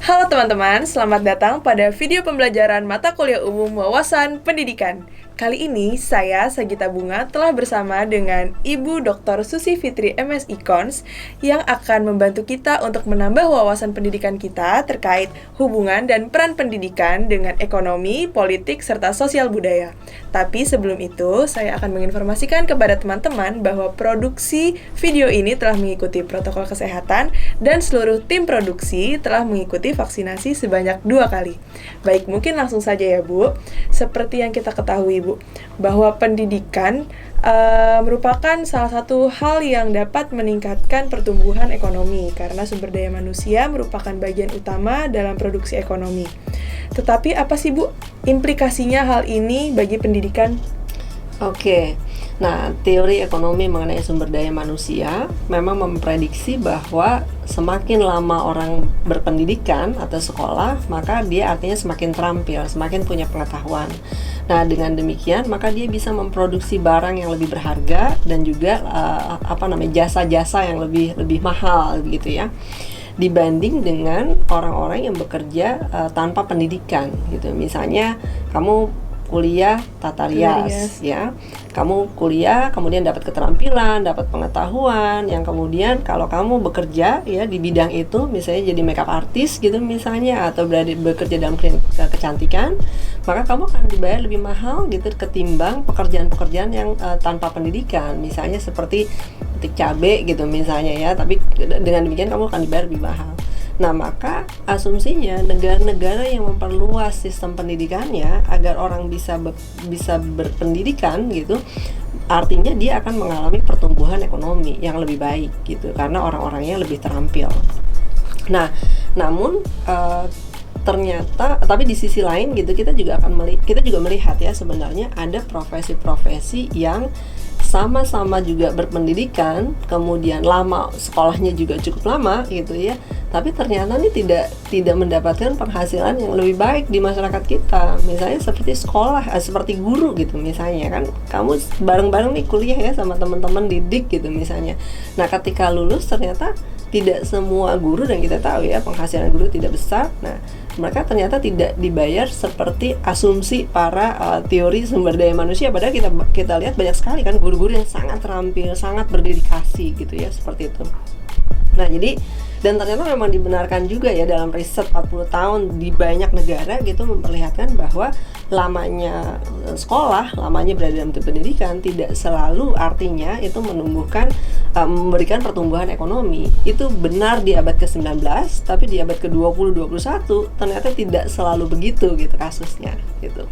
Halo teman-teman, selamat datang pada video pembelajaran mata kuliah umum wawasan pendidikan. Kali ini saya, Sagita Bunga, telah bersama dengan Ibu Dr. Susi Fitri MSI Cons yang akan membantu kita untuk menambah wawasan pendidikan kita terkait hubungan dan peran pendidikan dengan ekonomi, politik, serta sosial budaya. Tapi sebelum itu, saya akan menginformasikan kepada teman-teman bahwa produksi video ini telah mengikuti protokol kesehatan dan seluruh tim produksi telah mengikuti vaksinasi sebanyak 2 kali. Baik, mungkin langsung saja ya Bu. Seperti yang kita ketahui Bu, bahwa pendidikan merupakan salah satu hal yang dapat meningkatkan pertumbuhan ekonomi karena sumber daya manusia merupakan bagian utama dalam produksi ekonomi. Tetapi apa sih Bu implikasinya hal ini bagi pendidikan? Oke, nah teori ekonomi mengenai sumber daya manusia memang memprediksi bahwa semakin lama orang berpendidikan atau sekolah, maka dia artinya semakin terampil, semakin punya pengetahuan. Nah, dengan demikian maka dia bisa memproduksi barang yang lebih berharga dan juga jasa-jasa yang lebih mahal gitu ya, dibanding dengan orang-orang yang bekerja tanpa pendidikan gitu. Misalnya kamu kuliah tata rias ya, kamu kuliah kemudian dapat keterampilan, dapat pengetahuan yang kemudian kalau kamu bekerja ya di bidang itu, misalnya jadi makeup artist gitu misalnya, atau bekerja dalam kecantikan, maka kamu akan dibayar lebih mahal gitu ketimbang pekerjaan-pekerjaan yang tanpa pendidikan, misalnya seperti petik cabai gitu misalnya ya, tapi dengan demikian kamu akan dibayar lebih mahal. Nah, maka asumsinya negara-negara yang memperluas sistem pendidikannya agar orang bisa berpendidikan gitu, artinya dia akan mengalami pertumbuhan ekonomi yang lebih baik gitu, karena orang-orangnya lebih terampil. Nah, namun ternyata, tapi di sisi lain gitu, kita juga melihat ya, sebenarnya ada profesi-profesi yang sama-sama juga berpendidikan, kemudian lama sekolahnya juga cukup lama gitu ya, tapi ternyata ini tidak mendapatkan penghasilan yang lebih baik di masyarakat kita. Misalnya seperti seperti guru gitu misalnya, kan kamu bareng-bareng nih kuliah ya sama teman-teman didik gitu misalnya. Nah, ketika lulus ternyata tidak semua guru, dan kita tahu ya penghasilan guru tidak besar. Nah, mereka ternyata tidak dibayar seperti asumsi para teori sumber daya manusia. Padahal kita lihat banyak sekali kan guru-guru yang sangat terampil, sangat berdedikasi gitu ya, seperti itu. Nah, jadi dan ternyata memang dibenarkan juga ya dalam riset 40 tahun di banyak negara gitu, memperlihatkan bahwa lamanya sekolah, lamanya berada dalam pendidikan tidak selalu artinya itu memberikan pertumbuhan ekonomi. Itu benar di abad ke-19, tapi di abad ke-20, 21 ternyata tidak selalu begitu gitu kasusnya gitu.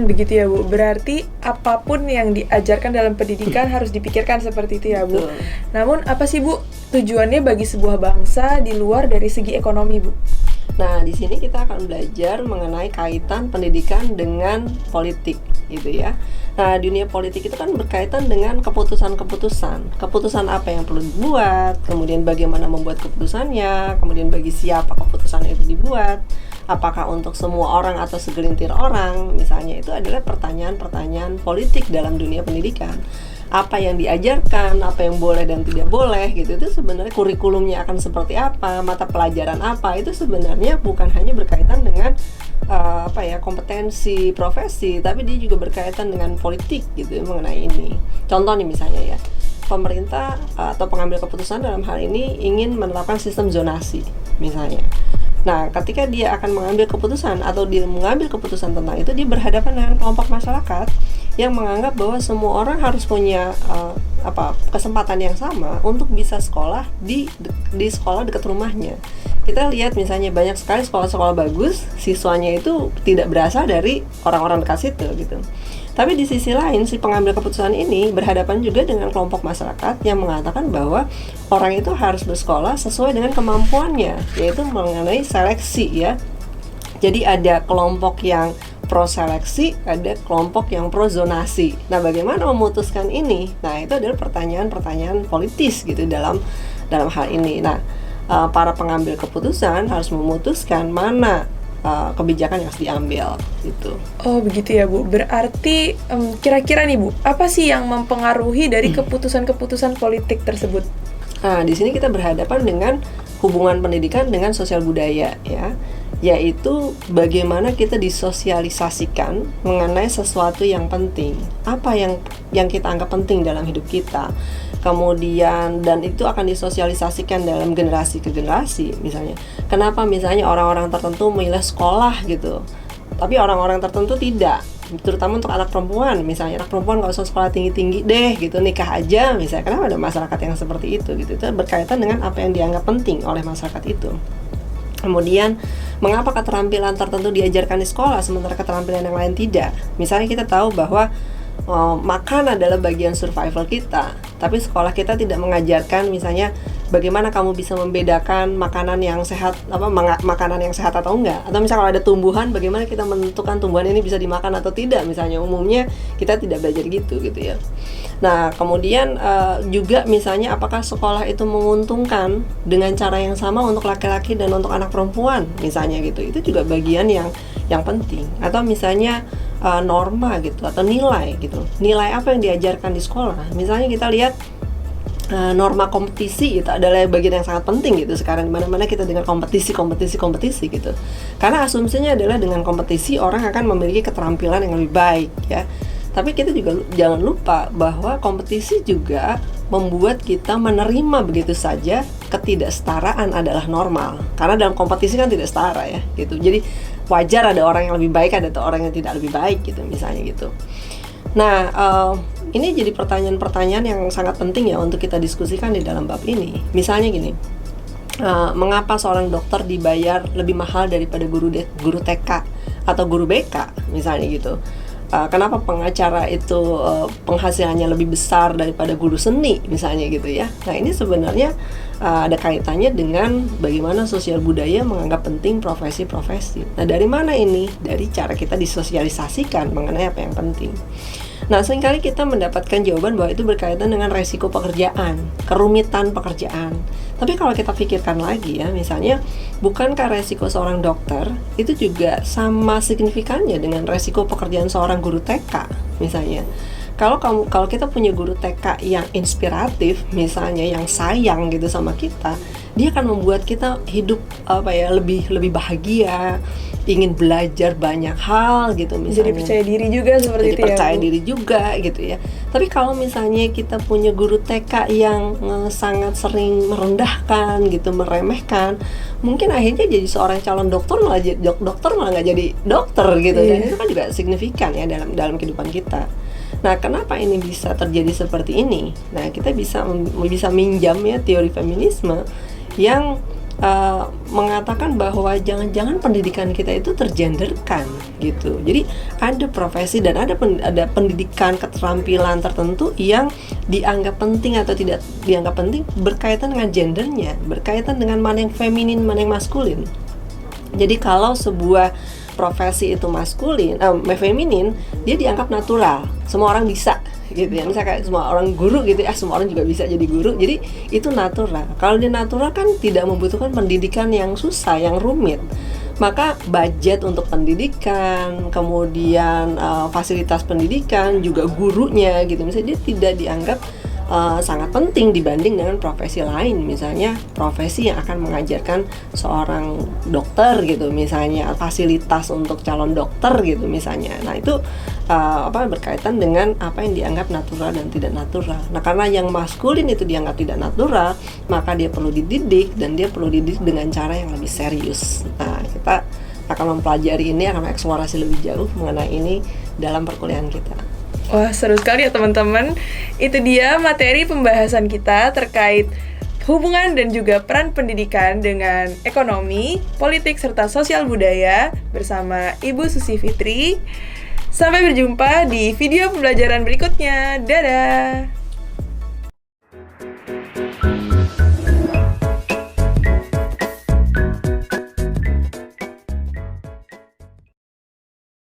Begitu ya Bu, berarti apapun yang diajarkan dalam pendidikan harus dipikirkan seperti itu ya Bu. Betul. Namun apa sih Bu tujuannya bagi sebuah bangsa di luar dari segi ekonomi Bu? Nah, di sini kita akan belajar mengenai kaitan pendidikan dengan politik gitu ya. Nah, dunia politik itu kan berkaitan dengan keputusan-keputusan. Keputusan apa yang perlu dibuat, kemudian bagaimana membuat keputusannya, kemudian bagi siapa keputusan itu dibuat, apakah untuk semua orang atau segelintir orang, misalnya. Itu adalah pertanyaan-pertanyaan politik dalam dunia pendidikan. Apa yang diajarkan, apa yang boleh dan tidak boleh gitu, itu sebenarnya kurikulumnya akan seperti apa, mata pelajaran apa, itu sebenarnya bukan hanya berkaitan dengan kompetensi profesi, tapi dia juga berkaitan dengan politik gitu mengenai ini. Contoh nih misalnya ya, pemerintah atau pengambil keputusan dalam hal ini ingin menerapkan sistem zonasi misalnya. Nah, ketika dia akan mengambil keputusan atau dia mengambil keputusan tentang itu, dia berhadapan dengan kelompok masyarakat yang menganggap bahwa semua orang harus punya kesempatan yang sama untuk bisa sekolah di sekolah dekat rumahnya. Kita lihat misalnya banyak sekali sekolah-sekolah bagus, siswanya itu tidak berasal dari orang-orang dekat situ gitu. Tapi di sisi lain, si pengambil keputusan ini berhadapan juga dengan kelompok masyarakat yang mengatakan bahwa orang itu harus bersekolah sesuai dengan kemampuannya, yaitu mengenai seleksi ya. Jadi ada kelompok yang pro seleksi, ada kelompok yang pro zonasi. Nah, bagaimana memutuskan ini? Nah, itu adalah pertanyaan-pertanyaan politis gitu dalam hal ini. Nah, para pengambil keputusan harus memutuskan mana kebijakan yang harus diambil gitu. Oh begitu ya Bu, berarti kira-kira nih Bu, apa sih yang mempengaruhi dari keputusan-keputusan politik tersebut? Nah, di sini kita berhadapan dengan hubungan pendidikan dengan sosial budaya ya, yaitu bagaimana kita disosialisasikan mengenai sesuatu yang penting, apa yang kita anggap penting dalam hidup kita. Kemudian dan itu akan disosialisasikan dalam generasi ke generasi. Misalnya, kenapa misalnya orang-orang tertentu memilih sekolah gitu, tapi orang-orang tertentu tidak, terutama untuk anak perempuan. Misalnya anak perempuan gak usah sekolah tinggi-tinggi deh gitu, nikah aja misalnya. Kenapa ada masyarakat yang seperti itu gitu. Itu berkaitan dengan apa yang dianggap penting oleh masyarakat itu. Kemudian mengapa keterampilan tertentu diajarkan di sekolah sementara keterampilan yang lain tidak. Misalnya kita tahu bahwa makan adalah bagian survival kita, tapi sekolah kita tidak mengajarkan misalnya bagaimana kamu bisa membedakan makanan yang sehat, makanan yang sehat atau enggak. Atau misalnya kalau ada tumbuhan, bagaimana kita menentukan tumbuhan ini bisa dimakan atau tidak. Misalnya umumnya kita tidak belajar gitu ya. Nah kemudian juga misalnya apakah sekolah itu menguntungkan dengan cara yang sama untuk laki-laki dan untuk anak perempuan misalnya gitu. Itu juga bagian yang penting. Atau misalnya norma gitu atau nilai gitu. Nilai apa yang diajarkan di sekolah. Misalnya kita lihat norma kompetisi itu adalah bagian yang sangat penting gitu sekarang, di mana-mana kita dengar kompetisi gitu. Karena asumsinya adalah dengan kompetisi orang akan memiliki keterampilan yang lebih baik ya. Tapi kita juga jangan lupa bahwa kompetisi juga membuat kita menerima begitu saja ketidaksetaraan adalah normal. Karena dalam kompetisi kan tidak setara ya gitu. Jadi wajar ada orang yang lebih baik, ada orang yang tidak lebih baik gitu misalnya gitu. Nah, ini jadi pertanyaan-pertanyaan yang sangat penting ya untuk kita diskusikan di dalam bab ini. Misalnya gini, mengapa seorang dokter dibayar lebih mahal daripada guru TK atau guru BK misalnya gitu. Kenapa pengacara itu penghasilannya lebih besar daripada guru seni misalnya gitu ya. Nah ini sebenarnya ada kaitannya dengan bagaimana sosial budaya menganggap penting profesi-profesi. Nah dari mana ini? Dari cara kita disosialisasikan mengenai apa yang penting. Nah seringkali kita mendapatkan jawaban bahwa itu berkaitan dengan resiko pekerjaan, kerumitan pekerjaan. Tapi kalau kita pikirkan lagi ya, misalnya bukankah resiko seorang dokter itu juga sama signifikannya dengan resiko pekerjaan seorang guru TK misalnya. Kalau kita punya guru TK yang inspiratif misalnya, yang sayang gitu sama kita, dia akan membuat kita hidup lebih bahagia, ingin belajar banyak hal gitu misalnya. Jadi percaya diri juga seperti itu ya. Percaya diri juga gitu ya. Tapi kalau misalnya kita punya guru TK yang sangat sering merendahkan gitu, meremehkan, mungkin akhirnya jadi seorang calon dokter malah nggak jadi dokter gitu. Dan itu kan juga signifikan ya dalam kehidupan kita. Nah, kenapa ini bisa terjadi seperti ini? Nah, kita bisa minjam ya teori feminisme yang mengatakan bahwa jangan-jangan pendidikan kita itu tergenderkan gitu. Jadi ada profesi dan ada pendidikan keterampilan tertentu yang dianggap penting atau tidak dianggap penting berkaitan dengan gendernya, berkaitan dengan mana yang feminin, mana yang maskulin. Jadi kalau sebuah profesi itu feminin, dia dianggap natural, semua orang bisa gitu ya. Misalnya kayak semua orang guru gitu ya, semua orang juga bisa jadi guru, jadi itu natural. Kalau dia natural kan tidak membutuhkan pendidikan yang susah, yang rumit. Maka budget untuk pendidikan, kemudian fasilitas pendidikan, juga gurunya gitu, misalnya dia tidak dianggap sangat penting dibanding dengan profesi lain, misalnya profesi yang akan mengajarkan seorang dokter gitu, misalnya fasilitas untuk calon dokter gitu misalnya. Nah itu berkaitan dengan apa yang dianggap natural dan tidak natural. Nah karena yang maskulin itu dianggap tidak natural, maka dia perlu dididik, dan dia perlu dididik dengan cara yang lebih serius. Nah kita akan mempelajari ini, akan mengeksplorasi lebih jauh mengenai ini dalam perkuliahan kita. Wah, seru sekali ya teman-teman. Itu dia materi pembahasan kita terkait hubungan dan juga peran pendidikan dengan ekonomi, politik, serta sosial budaya bersama Ibu Susi Fitri. Sampai berjumpa di video pembelajaran berikutnya. Dadah!